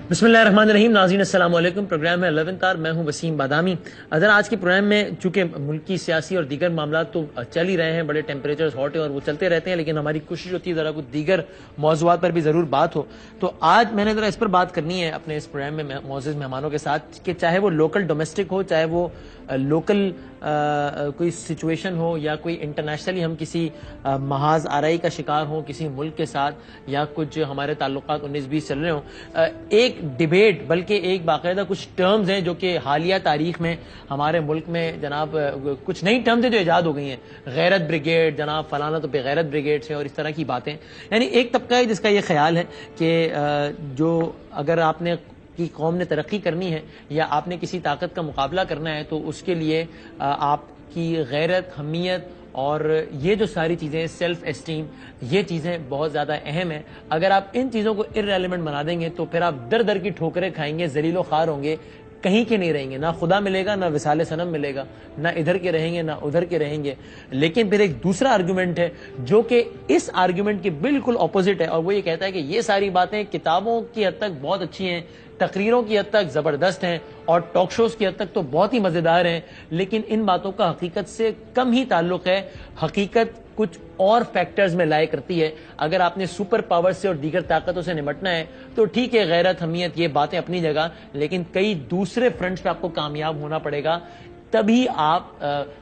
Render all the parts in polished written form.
بسم اللہ الرحمن الرحیم. ناظرین السلام علیکم. پروگرام ہے 11 آر. میں ہوں وسیم بادامی. اگر آج کے پروگرام میں چونکہ ملکی سیاسی اور دیگر معاملات تو چل ہی رہے ہیں, بڑے ٹیمپریچرز ہاٹ ہیں اور وہ چلتے رہتے ہیں, لیکن ہماری کوشش ہوتی ہے ذرا کچھ دیگر موضوعات پر بھی ضرور بات ہو. تو آج میں نے ذرا اس پر بات کرنی ہے اپنے اس پروگرام میں معزز مہمانوں کے ساتھ کہ چاہے وہ لوکل ڈومیسٹک ہو, چاہے وہ لوکل کوئی سچویشن ہو, یا کوئی انٹرنیشنلی ہم کسی محاذ آرائی کا شکار ہوں کسی ملک کے ساتھ, یا کچھ ہمارے تعلقات 19-20 چل رہے ہوں. ایک ڈیبیٹ بلکہ ایک باقاعدہ کچھ ٹرمز ہیں جو کہ حالیہ تاریخ میں ہمارے ملک میں جناب کچھ نئی ٹرمز ہیں جو ایجاد ہو گئی ہیں. غیرت بریگیڈ, جناب فلانا تو بغیرت بریگیڈ سے, اور اس طرح کی باتیں. یعنی ایک طبقہ ہے جس کا یہ خیال ہے کہ جو اگر آپ نے کی قوم نے ترقی کرنی ہے یا آپ نے کسی طاقت کا مقابلہ کرنا ہے تو اس کے لیے آپ کی غیرت, حمیت اور یہ جو ساری چیزیں, سیلف اسٹیم, یہ چیزیں بہت زیادہ اہم ہیں. اگر آپ ان چیزوں کو ارریلیونٹ بنا دیں گے تو پھر آپ در در کی ٹھوکریں کھائیں گے, ذلیل و خوار ہوں گے, کہیں کے نہیں رہیں گے. نہ خدا ملے گا, نہ وصال صنم ملے گا, نہ ادھر کے رہیں گے نہ ادھر کے رہیں گے. لیکن پھر ایک دوسرا آرگومنٹ ہے جو کہ اس آرگومنٹ کے بالکل اپوزٹ ہے, اور وہ یہ کہتا ہے کہ یہ ساری باتیں کتابوں کی حد تک بہت اچھی ہیں, تقریروں کی حد تک زبردست ہیں, اور ٹاک شوز کی حد تک تو بہت ہی مزیدار ہیں, لیکن ان باتوں کا حقیقت سے کم ہی تعلق ہے. حقیقت کچھ اور فیکٹرز میں لائے کرتی ہے. اگر آپ نے سپر پاور سے اور دیگر طاقتوں سے نمٹنا ہے تو ٹھیک ہے, غیرت, حمیت, یہ باتیں اپنی جگہ, لیکن کئی دوسرے فرنٹس پہ آپ کو کامیاب ہونا پڑے گا, تبھی آپ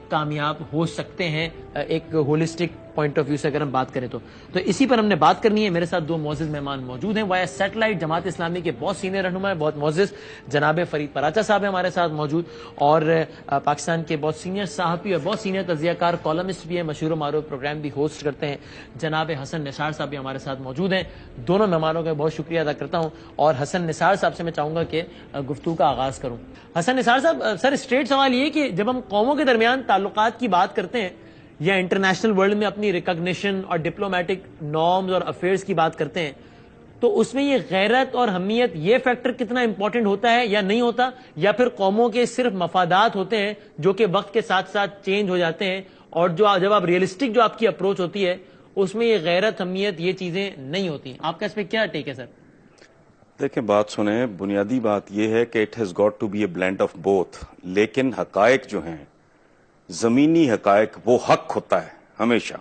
کامیاب ہو سکتے ہیں ایک ہولسٹک پوائنٹ آف ویو سے اگر ہم بات کریں تو اسی پر ہم نے بات کرنی ہے. میرے ساتھ دو معزز مہمان موجود ہیں. وایا سیٹلائٹ جماعت اسلامی کے بہت سینئر رہنما ہے, بہت معزز جناب فرید پراچا صاحب ہیں ہمارے ساتھ موجود, اور پاکستان کے بہت سینئر صحافی اور بہت سینئر تجزیہ کار, کالمسٹ بھی ہیں, مشہور و معروف پروگرام بھی ہوسٹ کرتے ہیں, جناب حسن نثار صاحب بھی ہمارے ساتھ موجود ہیں. دونوں مہمانوں کا بہت شکریہ ادا کرتا ہوں, اور حسن نثار صاحب سے میں چاہوں گا کہ گفتگو کا آغاز کروں. حسن نثار صاحب, سر اسٹریٹ سوال یہ کہ جب ہم قوموں کے درمیان تعلقات کی بات کرتے ہیں یا انٹرنیشنل ورلڈ میں اپنی ریکگنیشن اور ڈپلومیٹک نارمز اور افیئرز کی بات کرتے ہیں, تو اس میں یہ غیرت اور حمیت یہ فیکٹر کتنا امپورٹنٹ ہوتا ہے یا نہیں ہوتا, یا پھر قوموں کے صرف مفادات ہوتے ہیں جو کہ وقت کے ساتھ ساتھ چینج ہو جاتے ہیں, اور جب آپ ریئلسٹک جو آپ کی اپروچ ہوتی ہے اس میں یہ غیرت, حمیت, یہ چیزیں نہیں ہوتی. آپ کا اس پہ کیا ٹیک ہے سر؟ دیکھیں, بات سنیں, بنیادی بات یہ ہے کہ it has got to be a blend of both, لیکن حقائق جو ہیں, زمینی حقائق, وہ حق ہوتا ہے ہمیشہ.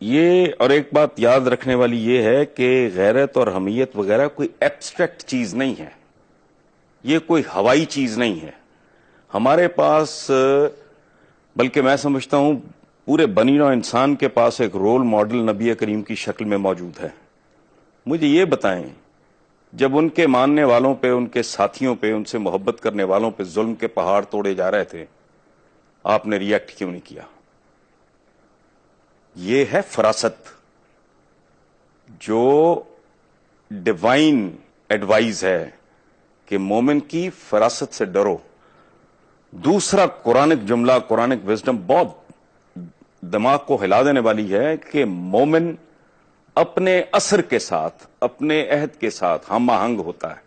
یہ اور ایک بات یاد رکھنے والی یہ ہے کہ غیرت اور حمیت وغیرہ کوئی ایبسٹریکٹ چیز نہیں ہے, یہ کوئی ہوائی چیز نہیں ہے. ہمارے پاس, بلکہ میں سمجھتا ہوں پورے بنی نوع انسان کے پاس ایک رول ماڈل نبی کریم کی شکل میں موجود ہے. مجھے یہ بتائیں, جب ان کے ماننے والوں پہ, ان کے ساتھیوں پہ, ان سے محبت کرنے والوں پہ ظلم کے پہاڑ توڑے جا رہے تھے, آپ نے ریئیکٹ کیوں نہیں کیا؟ یہ ہے فراست, جو ڈیوائن ایڈوائز ہے کہ مومن کی فراست سے ڈرو. دوسرا قرآنک جملہ, قرآنک وزڈم بہت دماغ کو ہلا دینے والی ہے کہ مومن اپنے اثر کے ساتھ, اپنے عہد کے ساتھ ہم آہنگ ہوتا ہے.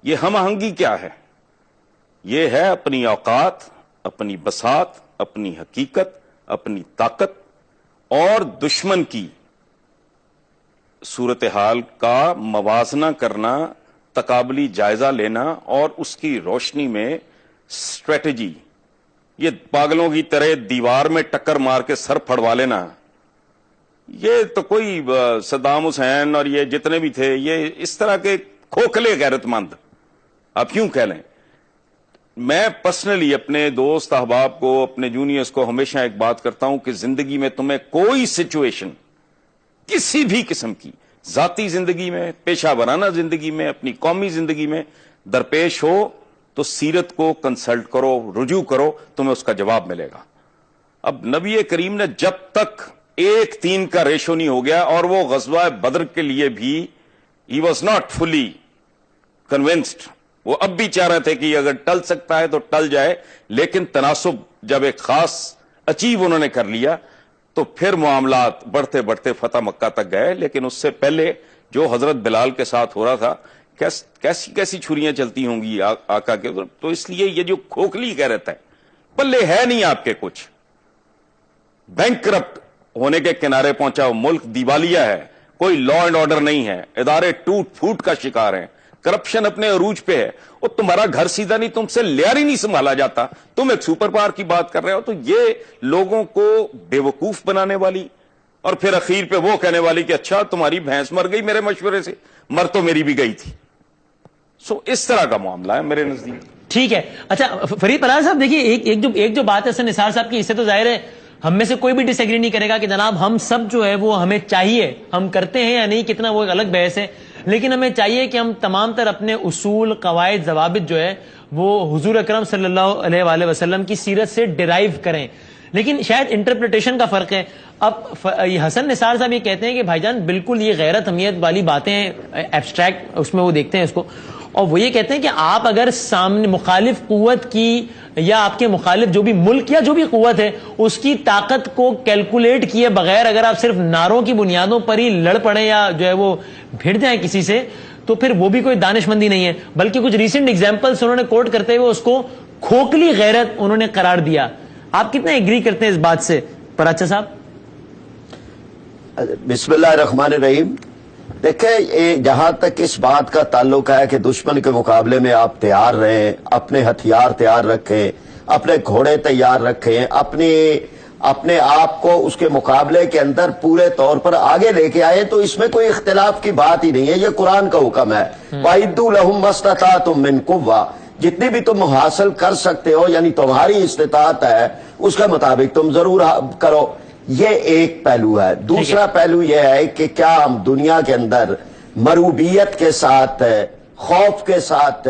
یہ ہم آہنگی کیا ہے؟ یہ ہے اپنی اوقات, اپنی بساط, اپنی حقیقت, اپنی طاقت اور دشمن کی صورتحال کا موازنہ کرنا, تقابلی جائزہ لینا, اور اس کی روشنی میں اسٹریٹجی. یہ پاگلوں کی طرح دیوار میں ٹکر مار کے سر پھڑوا لینا, یہ تو کوئی صدام حسین اور یہ جتنے بھی تھے, یہ اس طرح کے کھوکھلے غیرت مند آپ کیوں کہہ لیں. میں پرسنلی اپنے دوست احباب کو, اپنے جونیئرز کو ہمیشہ ایک بات کرتا ہوں کہ زندگی میں تمہیں کوئی سچویشن کسی بھی قسم کی, ذاتی زندگی میں, پیشہ ورانہ زندگی میں, اپنی قومی زندگی میں درپیش ہو تو سیرت کو کنسلٹ کرو, رجوع کرو, تمہیں اس کا جواب ملے گا. اب نبی کریم نے جب تک 1:3 کا ریشو نہیں ہو گیا, اور وہ غزوہ بدر کے لیے بھی he was not fully convinced, وہ اب بھی چاہ رہے تھے کہ اگر ٹل سکتا ہے تو ٹل جائے, لیکن تناسب جب ایک خاص اچیو انہوں نے کر لیا تو پھر معاملات بڑھتے بڑھتے فتح مکہ تک گئے. لیکن اس سے پہلے جو حضرت بلال کے ساتھ ہو رہا تھا, کیسی کیسی چھریاں چلتی ہوں گی آقا کے, تو اس لیے یہ جو کھوکھلی غیرت ہے, پلے ہے نہیں آپ کے کچھ, بینک کرپٹ ہونے کے کنارے پہنچا ملک, دیوالیہ ہے, کوئی لا اینڈ آرڈر نہیں ہے, ادارے ٹوٹ پھوٹ کا شکار ہیں, کرپشن اپنے عروج پہ ہے, اور تمہارا گھر سیدھا نہیں, تم سے لیار ہی نہیں سنبھالا جاتا, تم ایک سپر پاور کی بات کر رہے ہو. تو یہ لوگوں کو بے وقوف بنانے والی, اور پھر اخیر پہ وہ کہنے والی کہ اچھا تمہاری بھینس مر گئی میرے مشورے سے, مر تو میری بھی گئی تھی. سو اس طرح کا معاملہ ہے میرے نزدیک. ٹھیک ہے. اچھا فرید پرہار صاحب دیکھیے, ایک جو بات ہے حسن نثار صاحب کی, اس سے تو ظاہر ہے ہم میں سے کوئی بھی ڈس ایگری نہیں کرے گا کہ جناب ہم سب جو ہے وہ ہمیں چاہیے, ہم کرتے ہیں یا نہیں کتنا وہ ایک الگ بحث ہے, لیکن ہمیں چاہیے کہ ہم تمام تر اپنے اصول, قواعد, ضوابط جو ہے وہ حضور اکرم صلی اللہ علیہ وآلہ وسلم کی سیرت سے ڈرائیو کریں. لیکن شاید انٹرپریٹیشن کا فرق ہے. اب حسن نثار صاحب یہ کہتے ہیں کہ بھائی جان بالکل یہ غیرت اہمیت والی باتیں ہیں, ایبسٹریکٹ اس میں وہ دیکھتے ہیں اس کو, اور وہ یہ کہتے ہیں کہ آپ اگر سامنے مخالف قوت کی یا آپ کے مخالف جو بھی ملک یا جو بھی قوت ہے اس کی طاقت کو کیلکولیٹ کیے بغیر اگر آپ صرف نعروں کی بنیادوں پر ہی لڑ پڑیں یا جو ہے وہ بھیڑ جائیں کسی سے, تو پھر وہ بھی کوئی دانش مندی نہیں ہے, بلکہ کچھ ریسنٹ ایگزامپلس انہوں نے کوٹ کرتے ہوئے اس کو کھوکھلی غیرت انہوں نے قرار دیا. آپ کتنے ایگری کرتے ہیں اس بات سے پراچا صاحب؟ بسم اللہ الرحمن الرحیم. دیکھیں, جہاں تک اس بات کا تعلق ہے کہ دشمن کے مقابلے میں آپ تیار رہیں, اپنے ہتھیار تیار رکھیں, اپنے گھوڑے تیار رکھیں, اپنے آپ کو اس کے مقابلے کے اندر پورے طور پر آگے لے کے آئے, تو اس میں کوئی اختلاف کی بات ہی نہیں ہے. یہ قرآن کا حکم ہے, وَأَعِدُّوا لَهُم مَّا اسْتَطَعْتُم مِّن قُوَّةٍ, جتنی بھی تم حاصل کر سکتے ہو یعنی تمہاری استطاعت ہے اس کے مطابق تم ضرور کرو. یہ ایک پہلو ہے. دوسرا پہلو یہ ہے کہ کیا ہم دنیا کے اندر مروبیت کے ساتھ, خوف کے ساتھ,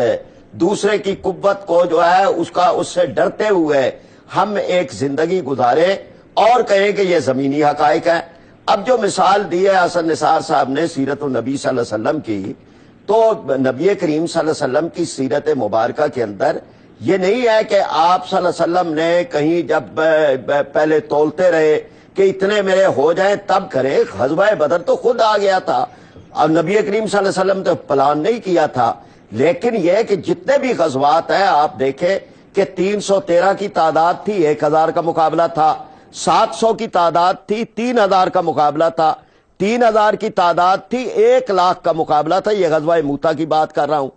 دوسرے کی قوت کو جو ہے اس سے ڈرتے ہوئے ہم ایک زندگی گزارے اور کہیں کہ یہ زمینی حقائق ہیں. اب جو مثال دی ہے حسن نثار صاحب نے سیرت النبی صلی اللہ علیہ وسلم کی, تو نبی کریم صلی اللہ علیہ وسلم کی سیرت مبارکہ کے اندر یہ نہیں ہے کہ آپ صلی اللہ علیہ وسلم نے کہیں جب پہلے تولتے رہے کہ اتنے میرے ہو جائیں تب کرے. غزوہ بدر تو خود آ گیا تھا, اور نبی کریم صلی اللہ علیہ وسلم تو پلان نہیں کیا تھا. لیکن یہ کہ جتنے بھی غزوات ہیں آپ دیکھیں کہ 313 کی تعداد تھی, 1000 کا مقابلہ تھا, 700 کی تعداد تھی, 3000 کا مقابلہ تھا, 3000 کی تعداد تھی, 1,00,000 کا مقابلہ تھا. یہ غزوہ موتا کی بات کر رہا ہوں.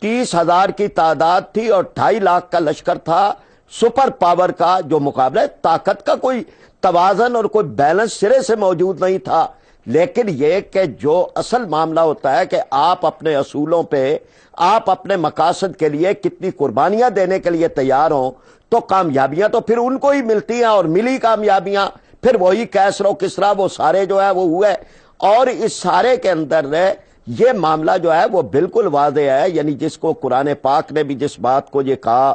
30,000 کی تعداد تھی اور 2,50,000 کا لشکر تھا. سپر پاور کا جو مقابلہ ہے, طاقت کا کوئی توازن اور کوئی بیلنس سرے سے موجود نہیں تھا. لیکن یہ کہ جو اصل معاملہ ہوتا ہے کہ آپ اپنے اصولوں پہ, آپ اپنے مقاصد کے لیے کتنی قربانیاں دینے کے لیے تیار ہوں, تو کامیابیاں تو پھر ان کو ہی ملتی ہیں, اور ملی کامیابیاں پھر وہی کیسر و کسرا وہ سارے جو ہے وہ ہوئے. اور اس سارے کے اندر یہ معاملہ جو ہے وہ بالکل واضح ہے, یعنی جس کو قرآن پاک نے بھی جس بات کو یہ کہا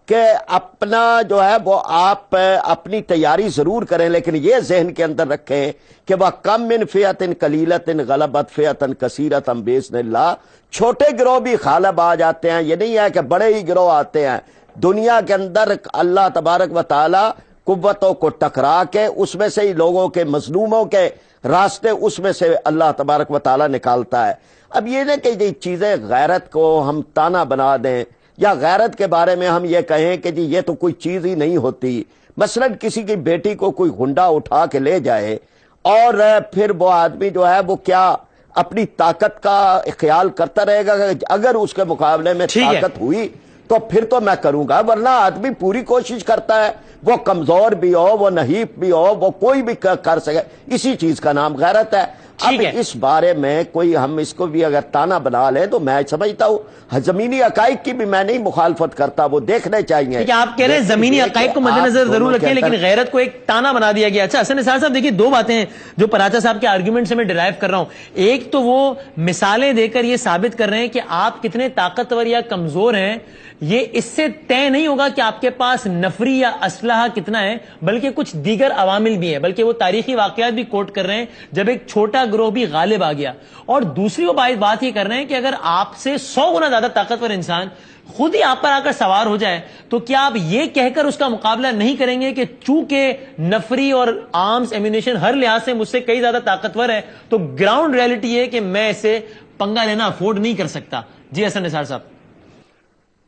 کہ اپنا جو ہے وہ آپ اپنی تیاری ضرور کریں, لیکن یہ ذہن کے اندر رکھیں کہ وہ کم من فئۃ قلیلۃ غلبت فئۃ کثیرۃ بإذن اللہ. چھوٹے گروہ بھی غالب آ جاتے ہیں, یہ نہیں ہے کہ بڑے ہی گروہ آتے ہیں. دنیا کے اندر اللہ تبارک و تعالی قوتوں کو ٹکرا کے اس میں سے ہی لوگوں کے مظلوموں کے راستے اس میں سے اللہ تبارک و تعالی نکالتا ہے. اب یہ نہیں کہ یہ چیزیں غیرت کو ہم تانا بنا دیں, یا غیرت کے بارے میں ہم یہ کہیں کہ جی یہ تو کوئی چیز ہی نہیں ہوتی. مثلا کسی کی بیٹی کو کوئی گنڈا اٹھا کے لے جائے, اور پھر وہ آدمی جو ہے وہ کیا اپنی طاقت کا خیال کرتا رہے گا کہ اگر اس کے مقابلے میں طاقت ہوئی تو پھر تو میں کروں گا, ورنہ آدمی پوری کوشش کرتا ہے, وہ کمزور بھی ہو, وہ نحیف بھی ہو, وہ کوئی بھی کر سکے. اسی چیز کا نام غیرت ہے. اب اس بارے میں کوئی ہم اس کو بھی اگر تانا بنا لیں تو میں سمجھتا ہوں زمینی حقائق کی بھی میں نہیں مخالفت کرتا, وہ دیکھنے چاہیے. آپ کہہ رہے ہیں زمینی حقائق کو مد نظر ضرور رکھیں, لیکن غیرت کو ایک تانا بنا دیا گیا. اچھا حسن نثار صاحب دیکھیے, دو باتیں ہیں جو پراچا صاحب کے آرگیومنٹ سے میں ڈرائیو کر رہا ہوں. ایک تو وہ مثالیں دے کر یہ ثابت کر رہے ہیں کہ آپ کتنے طاقتور یا کمزور ہیں, یہ اس سے طے نہیں ہوگا کہ آپ کے پاس نفری یا اسلحہ کتنا ہے, بلکہ کچھ دیگر عوامل بھی ہیں. بلکہ وہ تاریخی واقعات بھی کوٹ کر رہے ہیں جب ایک چھوٹا گروہ بھی غالب آ گیا. اور دوسری وہ بات یہ کر رہے ہیں کہ اگر آپ سے 100 گنا زیادہ طاقتور انسان خود ہی آپ پر آ کر سوار ہو جائے تو کیا آپ یہ کہہ کر اس کا مقابلہ نہیں کریں گے کہ چونکہ نفری اور آرمز ایمونیشن ہر لحاظ سے مجھ سے کئی زیادہ طاقتور ہے, تو گراؤنڈ ریئلٹی ہے کہ میں اسے پنگا لینا افورڈ نہیں کر سکتا. جی حسن نثار صاحب.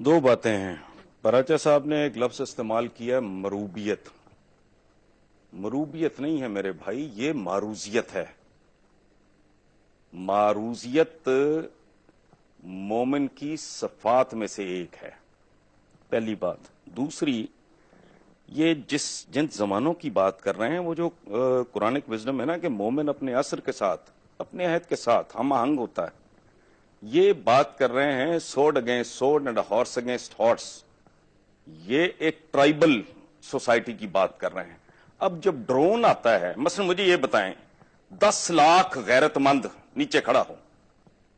دو باتیں ہیں. پراچا صاحب نے ایک لفظ استعمال کیا, مروبیت. مروبیت نہیں ہے میرے بھائی, یہ معروضیت ہے. معروضیت مومن کی صفات میں سے ایک ہے، پہلی بات۔ دوسری، یہ جن زمانوں کی بات کر رہے ہیں وہ جو قرآنک وزڈم ہے نا کہ مومن اپنے عصر کے ساتھ، اپنے عہد کے ساتھ ہم آہنگ ہوتا ہے، یہ بات کر رہے ہیں sword against sword and horse against horse, یہ ایک ٹرائبل سوسائٹی کی بات کر رہے ہیں۔ اب جب ڈرون آتا ہے، مثلا مجھے یہ بتائیں 10 لاکھ غیرت مند نیچے کھڑا ہو،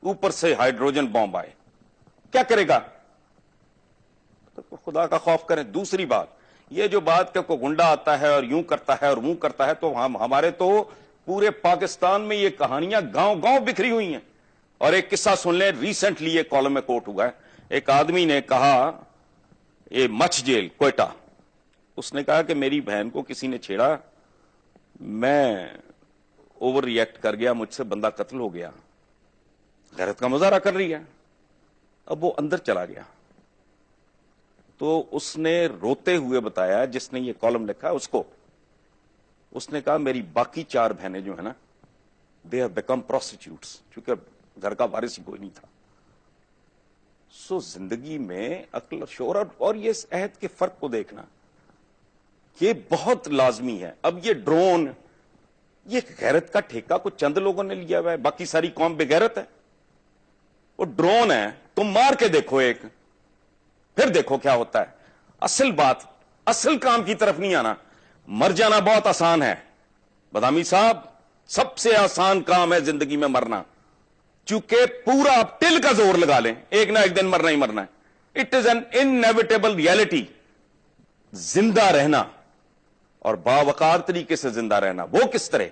اوپر سے ہائیڈروجن بم آئے، کیا کرے گا؟ تو خدا کا خوف کریں۔ دوسری بات، یہ جو بات کہ کوئی گنڈا آتا ہے اور یوں کرتا ہے اور وہ کرتا ہے، تو ہمارے تو پورے پاکستان میں یہ کہانیاں گاؤں گاؤں بکھری ہوئی ہیں۔ اور ایک قصہ سن لیں، ریسنٹلی ایک کالم میں کوٹ ہوا ہے، ایک آدمی نے کہا، یہ مچھ جیل کوئٹہ، اس نے کہا کہ میری بہن کو کسی نے چھیڑا، میں اوور ری ایکٹ کر گیا، مجھ سے بندہ قتل ہو گیا، غیرت کا مظاہرہ کر رہی ہے۔ اب وہ اندر چلا گیا تو اس نے روتے ہوئے بتایا، جس نے یہ کالم لکھا اس کو، اس نے کہا میری باقی 4 بہنیں جو ہیں نا، دے ہیو بیکم پروسٹیٹیوٹس، چونکہ گھر کا وارث ہی کوئی نہیں تھا۔ سو زندگی میں عقل اور شعور اور یہ اس عہد کے فرق کو دیکھنا یہ بہت لازمی ہے۔ اب یہ ڈرون، یہ غیرت کا ٹھیکہ کچھ چند لوگوں نے لیا ہوا ہے، باقی ساری قوم بے غیرت ہے۔ وہ ڈرون ہے، تم مار کے دیکھو ایک، پھر دیکھو کیا ہوتا ہے۔ اصل بات، اصل کام کی طرف نہیں آنا۔ مر جانا بہت آسان ہے بادامی صاحب، سب سے آسان کام ہے زندگی میں مرنا، چونکہ پورا آپ ٹل کا زور لگا لیں، ایک نہ ایک دن مرنا ہی مرنا ہے۔ It is an inevitable reality. زندہ رہنا اور باوقار طریقے سے زندہ رہنا، وہ کس طرح؟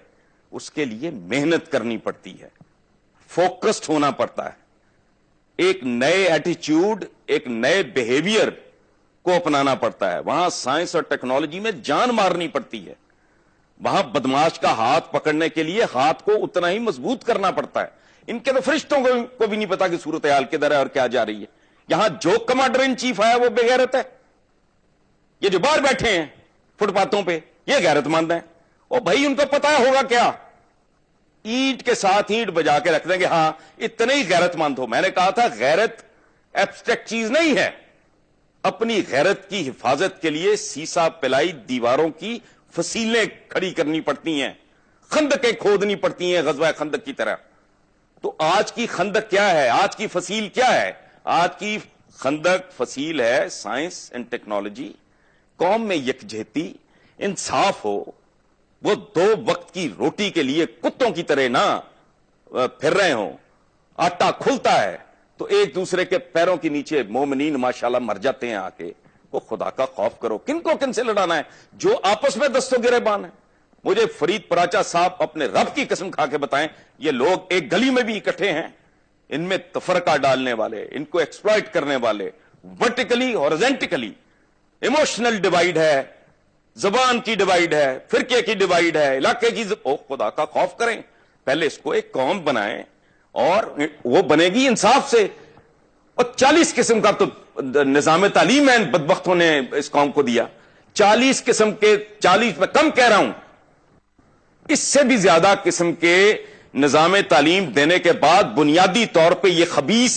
اس کے لیے محنت کرنی پڑتی ہے، فوکسڈ ہونا پڑتا ہے، ایک نئے ایٹیچیوڈ، ایک نئے بیہیویئر کو اپنانا پڑتا ہے۔ وہاں سائنس اور ٹیکنالوجی میں جان مارنی پڑتی ہے، وہاں بدماش کا ہاتھ پکڑنے کے لیے ہاتھ کو اتنا ہی مضبوط کرنا پڑتا ہے۔ ان کے تو فرشتوں کو بھی نہیں پتا کہ صورتحال کدھر ہے اور کیا جا رہی ہے۔ یہاں جو کمانڈر ان چیف ہے وہ بے غیرت ہے، یہ جو باہر بیٹھے ہیں فٹ پاتھوں پہ یہ غیرت مند ہیں۔ او بھائی، ان کو پتا ہوگا کیا؟ اینٹ کے ساتھ اینٹ بجا کے رکھ دیں گے، ہاں اتنے ہی غیرت مند ہو۔ میں نے کہا تھا غیرت ایبسٹریکٹ چیز نہیں ہے، اپنی غیرت کی حفاظت کے لیے سیسا پلائی دیواروں کی فصیلیں کھڑی کرنی پڑتی ہیں، خندقیں کھودنی پڑتی ہیں غزوہ خندق کی طرح۔ تو آج کی خندق کیا ہے؟ آج کی فصیل کیا ہے؟ آج کی خندق فصیل ہے سائنس اینڈ ٹیکنالوجی، قوم میں یکجہتی، انصاف ہو، وہ 2 وقت کی روٹی کے لیے کتوں کی طرح نہ پھر رہے ہوں، آٹا کھلتا ہے تو ایک دوسرے کے پیروں کے نیچے مومنین ماشاءاللہ مر جاتے ہیں آ کے۔ وہ خدا کا خوف کرو، کن کو کن سے لڑانا ہے؟ جو آپس میں دست و گریبان ہے۔ مجھے فرید پراچا صاحب اپنے رب کی قسم کھا کے بتائیں، یہ لوگ ایک گلی میں بھی اکٹھے ہیں، ان میں تفرقہ ڈالنے والے، ان کو ایکسپلائٹ کرنے والے، ورٹیکلی ہارزنٹیکلی ایموشنل ڈیوائیڈ ہے، زبان کی ڈیوائیڈ ہے، فرقے کی ڈیوائیڈ ہے، علاقے کی او خدا کا خوف کریں، پہلے اس کو ایک قوم بنائیں اور وہ بنے گی انصاف سے۔ اور 40 قسم کا تو نظام تعلیم ہے بدبختوں نے اس قوم کو دیا، 40 قسم کے، 40 میں کم کہہ رہا ہوں، اس سے بھی زیادہ قسم کے نظام تعلیم دینے کے بعد بنیادی طور پہ یہ خبیث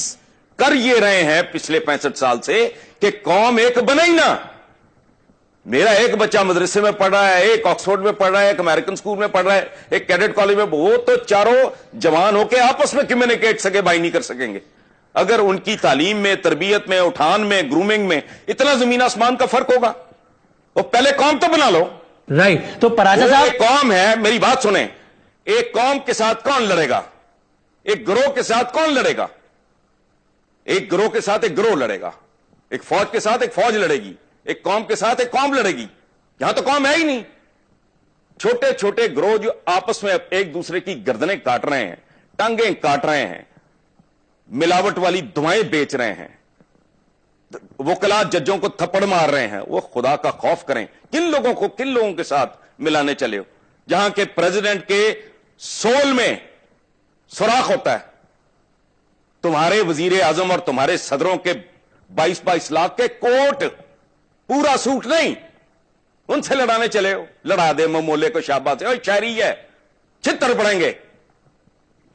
کر یہ رہے ہیں پچھلے 65 سال سے کہ قوم ایک بنے ہی نہ۔ میرا ایک بچہ مدرسے میں پڑھ رہا ہے، ایک آکسفورڈ میں پڑھ رہا ہے، ایک امریکن سکول میں پڑھ رہا ہے، ایک کیڈٹ کالج میں، وہ تو چاروں جوان ہو کے آپس میں کمیونیکیٹ سکے بھائی نہیں کر سکیں گے اگر ان کی تعلیم میں، تربیت میں، اٹھان میں، گرومنگ میں اتنا زمین آسمان کا فرق ہوگا۔ وہ پہلے قوم تو بنا لو۔ رائٹ، تو پراچا صاحب، ایک قوم ہے، میری بات سنیں، ایک قوم کے ساتھ کون لڑے گا؟ ایک گروہ کے ساتھ کون لڑے گا؟ ایک گروہ کے ساتھ ایک گروہ لڑے گا، ایک فوج کے ساتھ ایک فوج لڑے گی، ایک قوم کے ساتھ ایک قوم لڑے گی۔ یہاں تو قوم ہے ہی نہیں، چھوٹے چھوٹے گروہ جو آپس میں ایک دوسرے کی گردنیں کاٹ رہے ہیں، ٹانگیں کاٹ رہے ہیں، ملاوٹ والی دوائیں بیچ رہے ہیں، وکلا ججوں کو تھپڑ مار رہے ہیں۔ وہ خدا کا خوف کریں، کن لوگوں کے ساتھ ملانے چلے ہو؟ جہاں کے پریزیڈنٹ کے سول میں سوراخ ہوتا ہے، تمہارے وزیر اعظم اور تمہارے صدروں کے 22 لاکھ کے کوٹ، پورا سوٹ نہیں، ان سے لڑانے چلے ہو۔ لڑا دے ممولے کو شاباش، اور شہری ہے، چھتر پڑیں گے،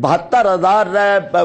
72,000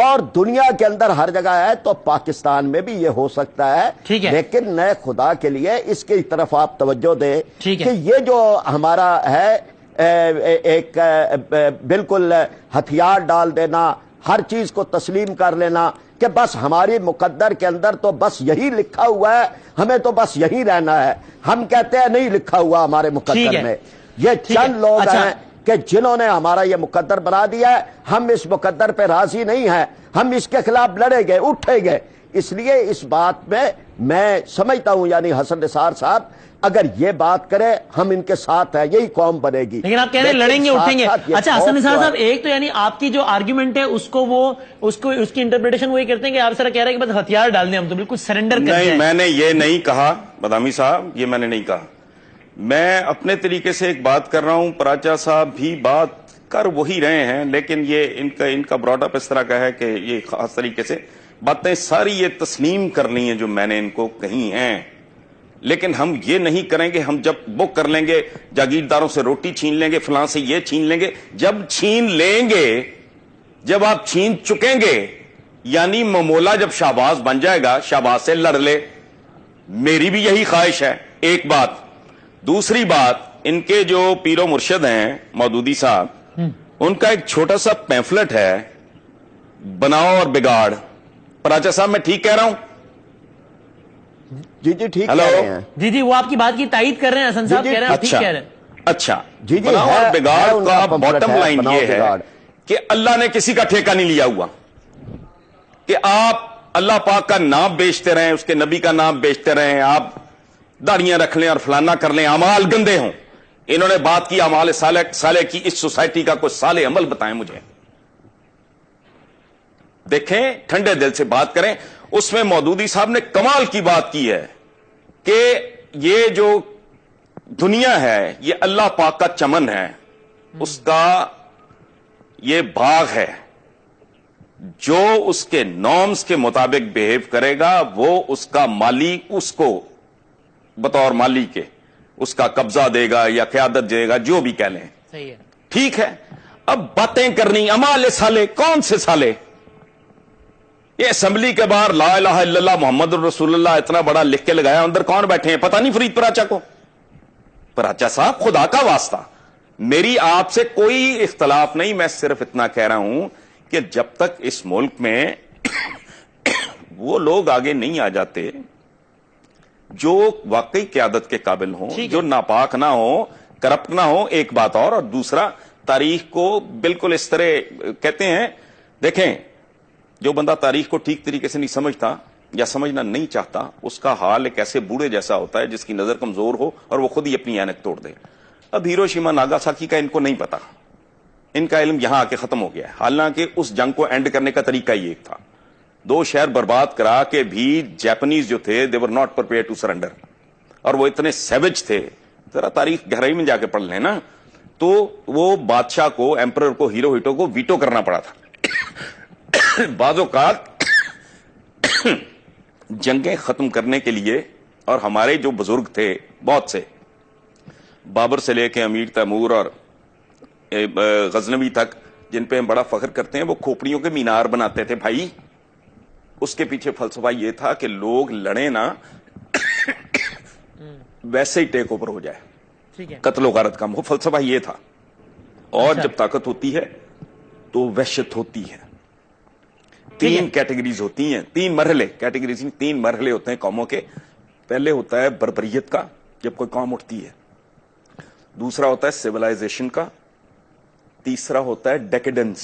اور دنیا کے اندر ہر جگہ ہے، تو پاکستان میں بھی یہ ہو سکتا ہے. ٹھیک ہے، لیکن نئے خدا کے لیے اس کی طرف آپ توجہ دیں ٹھیک ہے کہ یہ جو ہمارا ہے ایک بالکل ہتھیار ڈال دینا، ہر چیز کو تسلیم کر لینا کہ بس ہماری مقدر کے اندر تو بس یہی لکھا ہوا ہے، ہمیں تو بس یہی رہنا ہے. ہم کہتے ہیں نہیں لکھا ہوا ہمارے مقدر میں. یہ چند لوگ ہیں کہ جنہوں نے ہمارا یہ مقدر بنا دیا ہے. ہم اس مقدر پہ راضی نہیں ہیں، ہم اس کے خلاف لڑے گئے، اٹھے گئے. اس لیے اس بات میں سمجھتا ہوں یعنی حسن نثار صاحب اگر یہ بات کرے ہم ان کے ساتھ ہیں، یہی قوم بنے گی. لیکن آپ کہہ رہے ہیں لڑیں گے اٹھیں گے. اچھا حسن نثار صاحب، ایک تو یعنی آپ کی جو آرگیومنٹ ہے اس کی انٹرپریٹیشن وہی کرتے ہیں کہ آپ سر کہہ رہے ہیں کہ بس ہتھیار ڈال دیں، ہم تو بالکل سرنڈر کر دیں. نہیں، میں نے یہ نہیں کہا بادامی صاحب، یہ میں نے نہیں کہا. میں اپنے طریقے سے ایک بات کر رہا ہوں، پراچا صاحب بھی بات کر وہی رہے ہیں، لیکن یہ ان کا براڈ اپ اس طرح کا ہے کہ یہ خاص طریقے سے باتیں ساری یہ تسلیم کرنی ہیں جو میں نے ان کو کہی ہیں. لیکن ہم یہ نہیں کریں گے، ہم جب بک کر لیں گے جاگیرداروں سے روٹی چھین لیں گے، فلاں سے یہ چھین لیں گے. جب چھین لیں گے، جب آپ چھین چکیں گے، یعنی ممولا جب شہباز بن جائے گا، شہباز سے لڑ لے. میری بھی یہی خواہش ہے. ایک بات. دوسری بات، ان کے جو پیر و مرشد ہیں مودودی صاحب، ان کا ایک چھوٹا سا پیمفلٹ ہے، بناؤ اور بگاڑ. پراچا صاحب میں ٹھیک کہہ رہا ہوں؟ جی ٹھیک کہہ ہلو رہے ہیں. جی وہ آپ کی بات کی تائید کر رہے ہیں حسن صاحب، کہہ رہے ہیں ٹھیک کہہ رہے ہیں. اچھا بناؤ اور بگاڑ کا باٹم لائن یہ ہے کہ اللہ نے کسی کا ٹھیکہ نہیں لیا ہوا کہ آپ اللہ پاک کا نام بیچتے رہیں، اس کے نبی کا نام بیچتے رہیں، آپ داڑیاں رکھ لیں اور فلانا کر لیں، اعمال گندے ہوں. انہوں نے بات کی اعمال صالح کی. اس سوسائٹی کا کوئی صالح عمل بتائیں مجھے. دیکھیں، ٹھنڈے دل سے بات کریں. اس میں مودودی صاحب نے کمال کی بات کی ہے کہ یہ جو دنیا ہے یہ اللہ پاک کا چمن ہے، اس کا یہ باغ ہے. جو اس کے نارمز کے مطابق بیہیو کرے گا وہ اس کا مالی اس کو بطور مالی کے اس کا قبضہ دے گا یا قیادت دے گا، جو بھی کہہ لیں. صحیح ہے، ٹھیک ہے. اب باتیں کرنی اعمال صالح، کون سے صالح؟ یہ اسمبلی کے باہر لا الہ الا اللہ محمد الرسول اللہ اتنا بڑا لکھ کے لگایا، اندر کون بیٹھے ہیں پتہ نہیں فرید پراچا کو. پراچا صاحب خدا کا واسطہ، میری آپ سے کوئی اختلاف نہیں. میں صرف اتنا کہہ رہا ہوں کہ جب تک اس ملک میں وہ لوگ آگے نہیں آ جاتے جو واقعی قیادت کے قابل ہوں، جو ناپاک نہ ہو، کرپٹ نہ ہو. ایک بات اور دوسرا، تاریخ کو بالکل اس طرح کہتے ہیں، دیکھیں جو بندہ تاریخ کو ٹھیک طریقے سے نہیں سمجھتا یا سمجھنا نہیں چاہتا، اس کا حال ایک ایسے بوڑھے جیسا ہوتا ہے جس کی نظر کمزور ہو اور وہ خود ہی اپنی اینک توڑ دے. اب ہیروشیما ناگاساکی کا ان کو نہیں پتا، ان کا علم یہاں آ کے ختم ہو گیا ہے. حالانکہ اس جنگ کو اینڈ کرنے کا طریقہ ہی ایک تھا. 2 شہر برباد کرا کے بھی جاپنیز جو تھے they were not prepared to surrender، اور وہ اتنے سیوج تھے. ذرا تاریخ گہرائی میں جا کے پڑھ لیں نا، تو وہ بادشاہ کو، ایمپرر کو، ہیروہیٹو کو ویٹو کرنا پڑا تھا. بعض اوقات جنگیں ختم کرنے کے لیے، اور ہمارے جو بزرگ تھے بہت سے، بابر سے لے کے امیر تیمور اور غزنوی تک، جن پہ ہم بڑا فخر کرتے ہیں، وہ کھوپڑیوں کے مینار بناتے تھے بھائی. اس کے پیچھے فلسفہ یہ تھا کہ لوگ لڑیں نا، ویسے ہی ٹیک اوور ہو جائے، قتل و غارت کم ہو. فلسفہ یہ تھا. اور جب طاقت ہوتی ہے تو وحشت ہوتی ہے. 3 کیٹیگریز ہوتی ہیں، 3 مرحلے، کیٹیگریز 3 مرحلے ہوتے ہیں قوموں کے. پہلے ہوتا ہے بربریت کا، جب کوئی قوم اٹھتی ہے. دوسرا ہوتا ہے سیولائزیشن کا. تیسرا ہوتا ہے ڈیکیڈنس،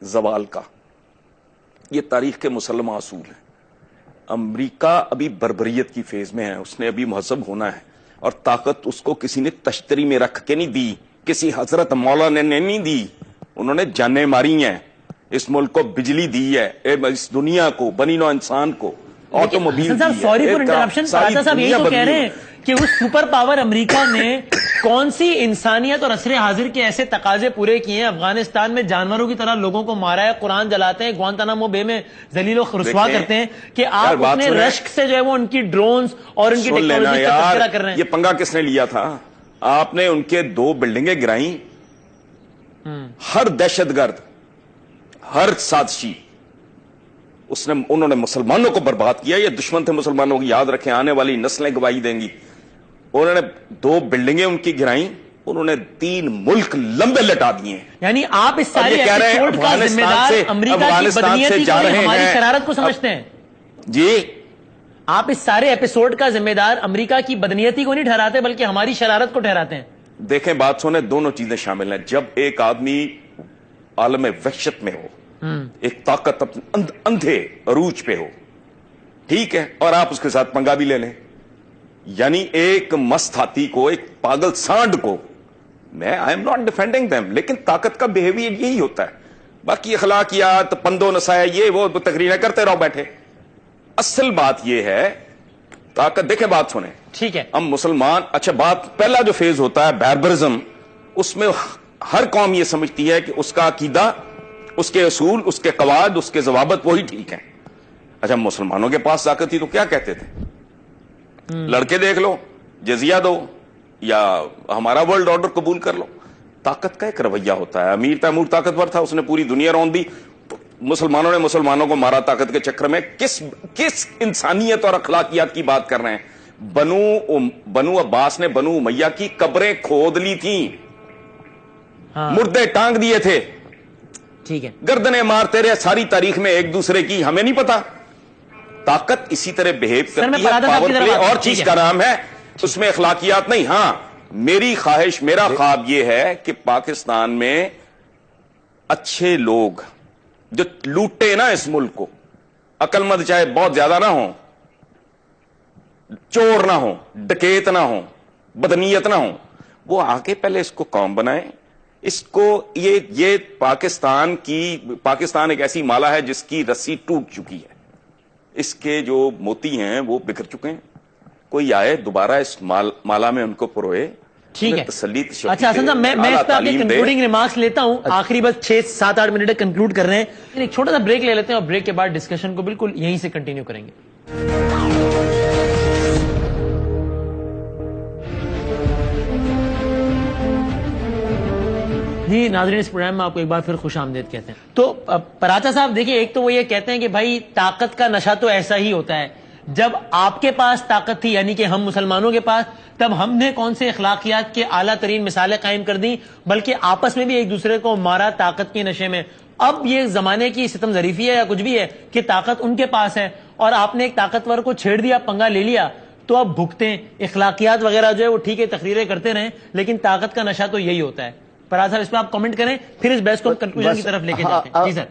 زوال کا. یہ تاریخ کے مسلمہ اصول ہیں. امریکہ ابھی بربریت کی فیز میں ہے، اس نے ابھی مہذب ہونا ہے، اور طاقت اس کو کسی نے تشتری میں رکھ کے نہیں دی، کسی حضرت مولانا نے نہیں دی. انہوں نے جانیں ماری ہیں. اس ملک کو بجلی دی ہے، اس دنیا کو، بنی نوع انسان کو auto mobile. Sorry for interruption, صاحب یہی تو کہہ رہے ہیں کہ اس سپر پاور امریکہ نے کون سی انسانیت اور عصر حاضر کے ایسے تقاضے پورے کیے ہیں؟ افغانستان میں جانوروں کی طرح لوگوں کو مارا ہے، قرآن جلاتے ہیں، گوانتانامو بے میں ذلیل و رسوا کرتے ہیں، کہ آپ اپنے رشک سے جو ہے وہ ان کی ڈرونز اور ان کی ٹیکنالوجی کا تذکرہ کر رہے ہیں. یہ پنگا کس نے لیا تھا؟ آپ نے ان کے 2 بلڈنگیں گرائیں. ہر دہشت گرد، ہر سازشی انہوں نے مسلمانوں کو برباد کیا. یہ دشمن تھے مسلمانوں کی, یاد رکھیں, آنے والی نسلیں گواہی دیں گی. انہوں نے 2 بلڈنگیں ان کی گرائیں, انہوں نے 3 ملک لمبے لٹا دیے. یعنی آپ اس سارے ایپیسوڈ کا ذمہ دار امریکہ کی بدنیتی کو نہیں, ہماری شرارت کو سمجھتے ہیں جی. آپ اس سارے ایپیسوڈ کا ذمہ دار امریکہ کی بدنیتی کو نہیں ٹھہراتے بلکہ ہماری شرارت کو ٹھہراتے ہیں. دیکھیں بات سنیں, دونوں چیزیں شامل ہیں. جب ایک آدمی عالم وحشت میں ہو, ایک طاقت اندھے عروج پہ ہو, ٹھیک ہے, اور آپ اس کے ساتھ پنگا بھی لے لیں, یعنی ایک مست ہاتھی کو, ایک پاگل سانڈ کو, میں I am not defending them, لیکن طاقت کا بیہیویئر یہی ہوتا ہے. باقی اخلاقیات, پندو نسائے, یہ وہ تقریریں کرتے رہو بیٹھے. اصل بات یہ ہے طاقت. دیکھیں بات سنیں, ٹھیک ہے, ہم مسلمان, اچھا بات, پہلا جو فیز ہوتا ہے باربرزم, اس میں ہر قوم یہ سمجھتی ہے کہ اس کا عقیدہ, اس کے اصول, اس کے قواعد, اس کے ضوابط وہی ٹھیک ہیں. اچھا مسلمانوں کے پاس طاقت تھی تو کیا کہتے تھے؟ لڑکے دیکھ لو, جزیہ دو, یا ہمارا ورلڈ آرڈر قبول کر لو. طاقت کا ایک رویہ ہوتا ہے. امیر تیمور طاقتور تھا, اس نے پوری دنیا رون دی. مسلمانوں نے مسلمانوں کو مارا طاقت کے چکر میں. کس انسانیت اور اخلاقیات کی بات کر رہے ہیں؟ بنو عباس نے بنو امیہ کی قبریں کھود لی تھیں, مردے ٹانگ دیے تھے, ٹھیک ہے, گردنیں مارتے رہے ساری تاریخ میں ایک دوسرے کی, ہمیں نہیں پتا. طاقت اسی طرح بہیو کرتی ہے, پاور پلے اور چیز کا نام ہے, اس میں اخلاقیات نہیں. ہاں میری خواہش, میرا خواب یہ ہے کہ پاکستان میں اچھے لوگ جو لوٹے نا اس ملک کو, عقل مند چاہے بہت زیادہ نہ ہوں, چور نہ ہوں, ڈکیت نہ ہوں, بدنیت نہ ہوں, وہ آگے پہلے اس کو قوم بنائیں. اس کو یہ پاکستان ایک ایسی مالا ہے جس کی رسی ٹوٹ چکی ہے, اس کے جو موتی ہیں وہ بکھر چکے ہیں. کوئی آئے دوبارہ اس مالا میں ان کو پروئے, ٹھیک ہے. تسلی. اچھا حسن صاحب, میں اس پہ آپ کے کنکلوڈنگ ریمارکس لیتا ہوں. آخری بس 6-7-8 منٹ کنکلوڈ کر رہے ہیں, ایک چھوٹا سا بریک لے لیتے ہیں اور بریک کے بعد ڈسکشن کو بالکل یہیں سے کنٹینیو کریں گے. جی ناظرین, اس پروگرام میں آپ کو ایک بار پھر خوش آمدید کہتے ہیں. تو پراچا صاحب دیکھیں, ایک تو وہ یہ کہتے ہیں کہ بھائی طاقت کا نشہ تو ایسا ہی ہوتا ہے, جب آپ کے پاس طاقت تھی یعنی کہ ہم مسلمانوں کے پاس, تب ہم نے کون سے اخلاقیات کے اعلیٰ ترین مثالیں قائم کر دی, بلکہ آپس میں بھی ایک دوسرے کو مارا طاقت کے نشے میں. اب یہ زمانے کی ستم ظریفی ہے یا کچھ بھی ہے کہ طاقت ان کے پاس ہے اور آپ نے ایک طاقتور کو چھیڑ دیا, پنگا لے لیا, تو اب بھگتے. اخلاقیات وغیرہ جو ہے وہ ٹھیک ہے, تقریریں کرتے رہیں, لیکن طاقت کا نشہ تو یہی ہوتا ہے. پراج صاحب اس پہ آپ کمنٹ کریں, پھر اس بحث کو کنکلوژن کی طرف لے کے جاتے ہیں. جی سر.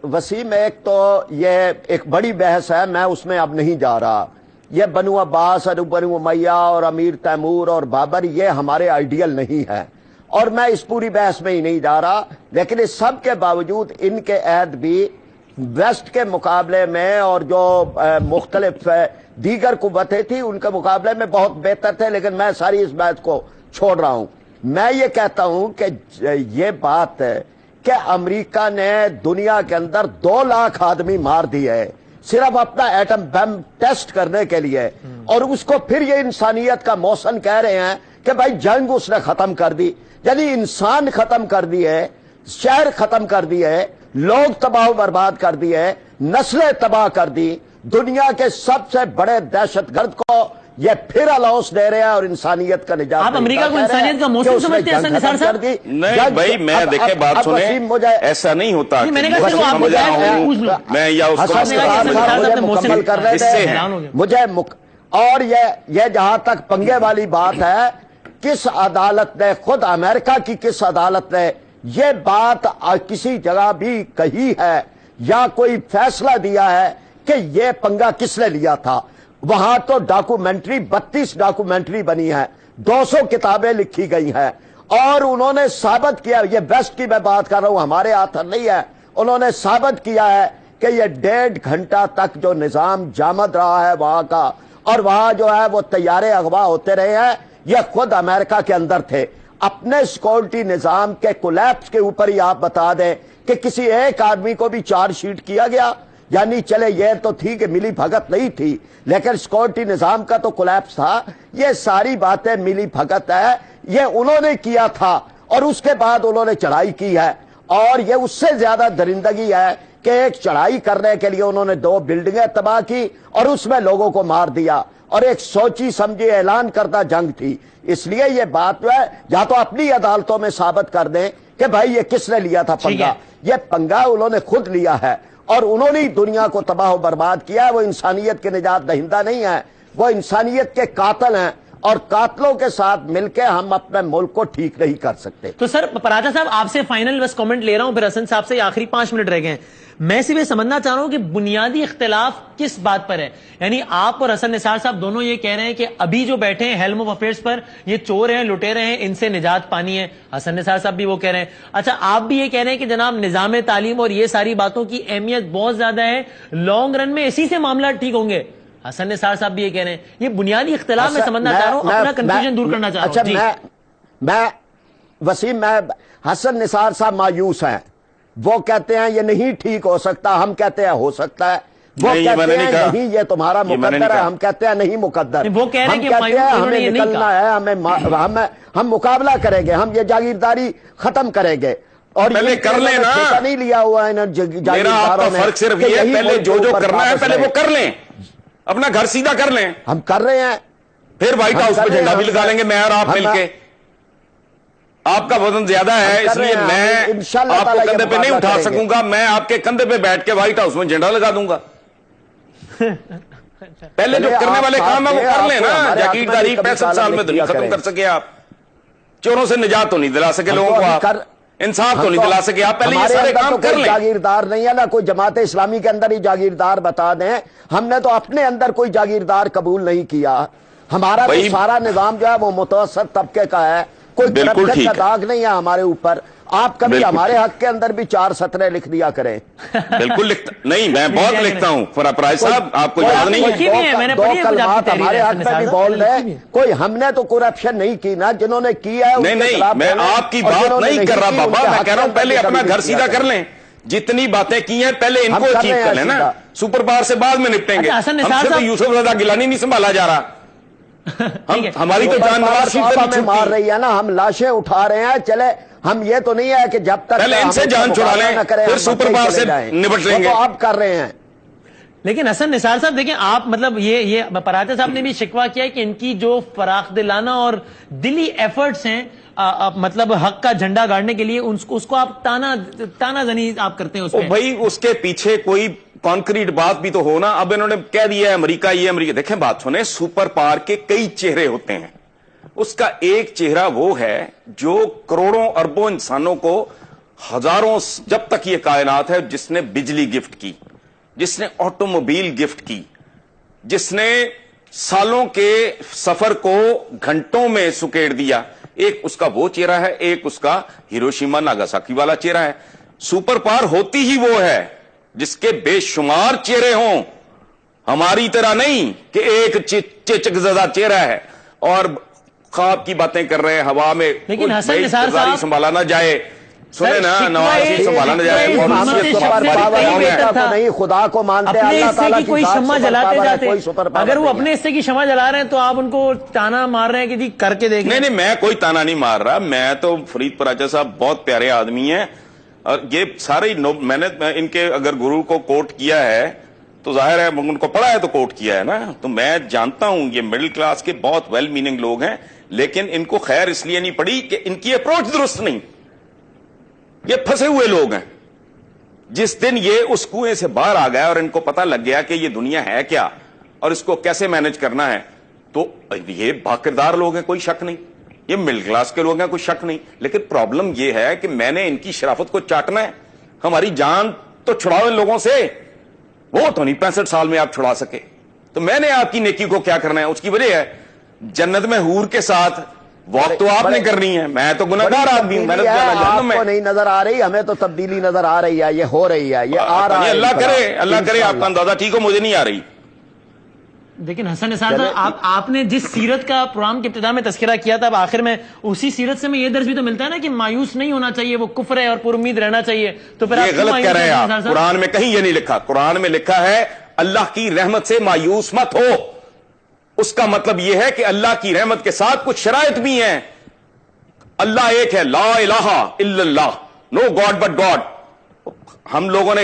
وسیم, ایک تو یہ ایک بڑی بحث ہے, میں اس میں اب نہیں جا رہا. یہ بنو عباس اور بنو امیہ اور امیر تیمور اور بابر, یہ ہمارے آئیڈیل نہیں ہے, اور میں اس پوری بحث میں ہی نہیں جا رہا. لیکن اس سب کے باوجود ان کے عہد بھی ویسٹ کے مقابلے میں اور جو مختلف دیگر قوتیں تھیں ان کے مقابلے میں بہت بہتر تھے. لیکن میں ساری اس بات کو چھوڑ رہا ہوں. میں یہ کہتا ہوں کہ یہ بات ہے کہ امریکہ نے دنیا کے اندر 2 لاکھ آدمی مار دیے ہے صرف اپنا ایٹم بم ٹیسٹ کرنے کے لیے, اور اس کو پھر یہ انسانیت کا محسن کہہ رہے ہیں کہ بھائی جنگ اس نے ختم کر دی. یعنی انسان ختم کر دیے, شہر ختم کر دیے, لوگ تباہ و برباد کر دیے, نسلیں تباہ کر دی. دنیا کے سب سے بڑے دہشت گرد کو یہ پھر الاؤنس دے رہے ہیں اور انسانیت کا نجات. آپ امریکہ کو انسانیت کا موسم سمجھتے ہیں نثار صاحب؟ نہیں بھائی, میں دیکھیں بات سنیں, ایسا نہیں ہوتا. میں نے کہا میں یا اس کو مکمل کر رہے تھے مجھے, اور یہ جہاں تک پنگے والی بات ہے, کس عدالت نے, خود امریکہ کی کس عدالت نے یہ بات کسی جگہ بھی کہی ہے یا کوئی فیصلہ دیا ہے کہ یہ پنگا کس نے لیا تھا؟ وہاں تو ڈاکومنٹری 32 ڈاکومنٹری بنی ہے, 200 کتابیں لکھی گئی ہیں, اور انہوں نے ثابت کیا, یہ ویسٹ کی میں بات کر رہا ہوں, ہمارے ہاتھ نہیں ہے, انہوں نے ثابت کیا ہے کہ یہ 1.5 گھنٹہ تک جو نظام جامد رہا ہے وہاں کا, اور وہاں جو ہے وہ طیارے اغوا ہوتے رہے ہیں, یہ خود امریکہ کے اندر تھے. اپنے سیکورٹی نظام کے کولیپس کے اوپر ہی آپ بتا دیں کہ کسی ایک آدمی کو بھی چارج شیٹ کیا گیا. یعنی چلے یہ تو تھی کہ ملی بھگت نہیں تھی, لیکن سیکورٹی نظام کا تو کولیپس تھا. یہ ساری باتیں ملی بھگت ہے, یہ انہوں نے کیا تھا اور اس کے بعد انہوں نے چڑھائی کی ہے, اور یہ اس سے زیادہ درندگی ہے کہ ایک چڑھائی کرنے کے لیے انہوں نے 2 بلڈنگیں تباہ کی اور اس میں لوگوں کو مار دیا، اور ایک سوچی سمجھی اعلان کردہ جنگ تھی. اس لیے یہ بات جو ہے یا تو اپنی عدالتوں میں ثابت کر دیں کہ بھائی یہ کس نے لیا تھا پنگا. یہ پنگا انہوں نے خود لیا ہے اور انہوں نے دنیا کو تباہ و برباد کیا ہے. وہ انسانیت کے نجات دہندہ نہیں ہے، وہ انسانیت کے قاتل ہیں، اور قاتلوں کے ساتھ مل کے ہم اپنے ملک کو ٹھیک نہیں کر سکتے. تو سر پراجا صاحب آپ سے فائنل بس کامنٹ لے رہا ہوں، پھر حسن صاحب سے آخری 5 منٹ رہ گئے ہیں. میں صرف یہ سمجھنا چاہ رہا ہوں کہ بنیادی اختلاف کس بات پر ہے. یعنی آپ اور حسن نثار صاحب دونوں یہ کہہ رہے ہیں کہ ابھی جو بیٹھے ہیں ہیلم آف افیئرس پر یہ چور ہیں، لٹیرے ہیں، ان سے نجات پانی ہے. حسن نثار صاحب بھی وہ کہہ رہے ہیں. اچھا آپ بھی یہ کہہ رہے ہیں کہ جناب نظام تعلیم اور یہ ساری باتوں کی اہمیت بہت زیادہ ہے، لانگ رن میں اسی سے معاملات ٹھیک ہوں گے. حسن نثار صاحب بھی یہ کہہ رہے ہیں. یہ بنیادی اختلاف میں سمجھنا چاہ رہا ہوں، اپنا کنفیوژن دور کرنا چاہ رہا ہوں. میں وسیم، میں حسن نثار صاحب مایوس ہیں. وہ کہتے ہیں یہ نہیں ٹھیک ہو سکتا، ہم کہتے ہیں ہو سکتا ہے. وہ کہتے ہیں نہیں یہ تمہارا مقدر ہے، ہم کہتے ہیں نہیں مقدر. وہ کہہ رہے ہیں کہ ہمیں نکلنا ہے، ہم مقابلہ کریں گے، ہم یہ جاگیرداری ختم کریں گے. اور پہلے کر لیں نا، نہیں لیا ہوا ہے میرا آپ کا فرق صرف یہ ہے پہلے جو کرنا ہے پہلے وہ کر لیں، اپنا گھر سیدھا کر لیں. ہم کر رہے ہیں، پھر وائٹ ہاؤس پہ جھنڈا بھی لگا لیں گے میں اور آپ مل کے. آپ کا وزن زیادہ ہے اس لیے میں آپ کو کندھے پہ نہیں اٹھا سکوں گا، میں آپ کے کندھے پہ بیٹھ کے وائٹ ہاؤس میں جھنڈا لگا دوں گا. پہلے جو کرنے والے کام ہے وہ کر لیں نا. جاگیرداری 65 سال میں دنیا ختم کر سکے آپ، چوروں سے نجات تو نہیں دلا سکے لوگوں کو، آپ انصاف تو نہیں دلا سکے آپ، پہلے یہ سارے کام کر لیں. جاگیردار نہیں ہے نا کوئی جماعت اسلامی کے اندر ہی جاگیردار بتا دیں. ہم نے تو اپنے اندر کوئی جاگیردار قبول نہیں کیا. ہمارا تو سارا نظام جو ہے وہ متوسط طبقے کا ہے، کوئی کرپشن کا داغ نہیں ہے ہمارے اوپر. آپ کبھی ہمارے حق کے اندر بھی 4 سطریں لکھ دیا کریں. بالکل لکھتا نہیں، میں بہت لکھتا ہوں فرائض صاحب، آپ کو یاد نہیں ہے. 2 کلمات ہمارے حق میں بھی بول رہے. کوئی ہم نے تو کرپشن نہیں کی نا، جنہوں نے کیا ہے نہیں، میں آپ کی بات نہیں کر رہا بابا، میں کہہ رہا ہوں پہلے اپنا گھر سیدھا کر لیں. جتنی باتیں کی ہیں پہلے ان کو اچیو کر لیں نا، سپر پاور سے بعد میں نپٹیں گے. ہم سے تو یوسف رضا گیلانی نہیں سنبھالا جا رہا. ہماری تو جان نواز شریف ہمیں مار رہی ہے نا، ہم لاشیں اٹھا رہے ہیں. چلے ہم یہ تو نہیں ہے کہ جب تک پہلے ان سے جان چھڑا لیں پھر سپر پاور سے نپٹ لیں گے. تو آپ کر رہے ہیں. لیکن حسن نثار صاحب دیکھیں آپ مطلب یہ پراجا صاحب نے بھی شکوہ کیا ہے کہ ان کی جو فراخ دلانہ اور دلی ایفرٹس ہیں مطلب حق کا جھنڈا گاڑنے کے لیے اس کو آپ تانا زنی آپ کرتے ہیں اس پہ. بھائی اس کے پیچھے کوئی کانکریٹ بات بھی تو ہو نا. اب انہوں نے کہہ دیا ہے امریکہ یہ امریکہ. دیکھیں بات سنیں، سپر پاور کے کئی چہرے ہوتے ہیں. اس کا ایک چہرہ وہ ہے جو کروڑوں اربوں انسانوں کو ہزاروں جب تک یہ کائنات ہے، جس نے بجلی گفٹ کی، جس نے آٹو موبائل گفٹ کی، جس نے سالوں کے سفر کو گھنٹوں میں سکیڑ دیا. ایک اس کا وہ چہرہ ہے، ایک اس کا ہیروشیما ناگاساکی والا چہرہ ہے. سپر پاور ہوتی ہی وہ ہے جس کے بے شمار چہرے ہوں، ہماری طرح نہیں کہ ایک چچک زدہ چہرہ ہے اور خواب کی باتیں کر رہے ہیں ہوا میں. لیکن حسن نثار صاحب سنبھالا نہ جائے، سنیں نا، نواز شریف سنبھالا نہ جائے. نہیں خدا کو مانتے، اللہ تعالیٰ کی کوئی شمع جلاتے جاتے. اگر وہ اپنے حصے کی شمع جلا رہے ہیں تو آپ ان کو تانا مار رہے ہیں کہ جی کر کے دیکھیں. نہیں، میں کوئی تانا نہیں مار رہا. میں تو فرید پراجا صاحب بہت پیارے آدمی ہیں، اور یہ سارے میں نے ان کے اگر گرو کو کوٹ کیا ہے تو ظاہر ہے ان کو پڑھا ہے تو کوٹ کیا ہے نا. تو میں جانتا ہوں یہ مڈل کلاس کے بہت ویل میننگ لوگ ہیں، لیکن ان کو خیر اس لیے نہیں پڑی کہ ان کی اپروچ درست نہیں. یہ پھنسے ہوئے لوگ ہیں. جس دن یہ اس کنویں سے باہر آ گیا اور ان کو پتا لگ گیا کہ یہ دنیا ہے کیا اور اس کو کیسے مینج کرنا ہے، تو یہ باکردار لوگ ہیں، کوئی شک نہیں. یہ مڈل کلاس کے لوگ ہیں، کوئی شک نہیں. لیکن پرابلم یہ ہے کہ میں نے ان کی شرافت کو چاٹنا ہے. ہماری جان تو چھڑاؤ ان لوگوں سے، وہ تو نہیں 65 سال میں آپ چھڑا سکے. تو میں نے آپ کی نیکی کو کیا کرنا ہے، اس کی وجہ ہے جنت میں حور کے ساتھ واک تو آپ نے کرنی ہے. میں تو گناہگار آدمی ہوں، محنت کرنا جہنم میں. آپ کو نہیں نظر آ رہی، ہمیں تو تبدیلی نظر آ رہی ہے، یہ ہو رہی ہے، یہ آ رہا ہے. اللہ کرے آپ کا اندازہ ٹھیک ہو، مجھے نہیں آ رہی. لیکن حسن نثار صاحب آپ نے جس سیرت کا پروگرام کے ابتدا میں تذکرہ کیا تھا، اب آخر میں اسی سیرت سے میں یہ درس بھی تو ملتا ہے نا کہ مایوس نہیں ہونا چاہیے، وہ کفر ہے اور پر امید رہنا چاہیے. تو پھر یہ غلط کہہ رہے ہیں آپ. قرآن میں کہیں یہ نہیں لکھا. قرآن میں لکھا ہے اللہ کی رحمت سے مایوس مت ہو. اس کا مطلب یہ ہے کہ اللہ کی رحمت کے ساتھ کچھ شرائط بھی ہیں. اللہ ایک ہے، لا الہ الا اللہ، نو گاڈ بٹ گاڈ. ہم لوگوں نے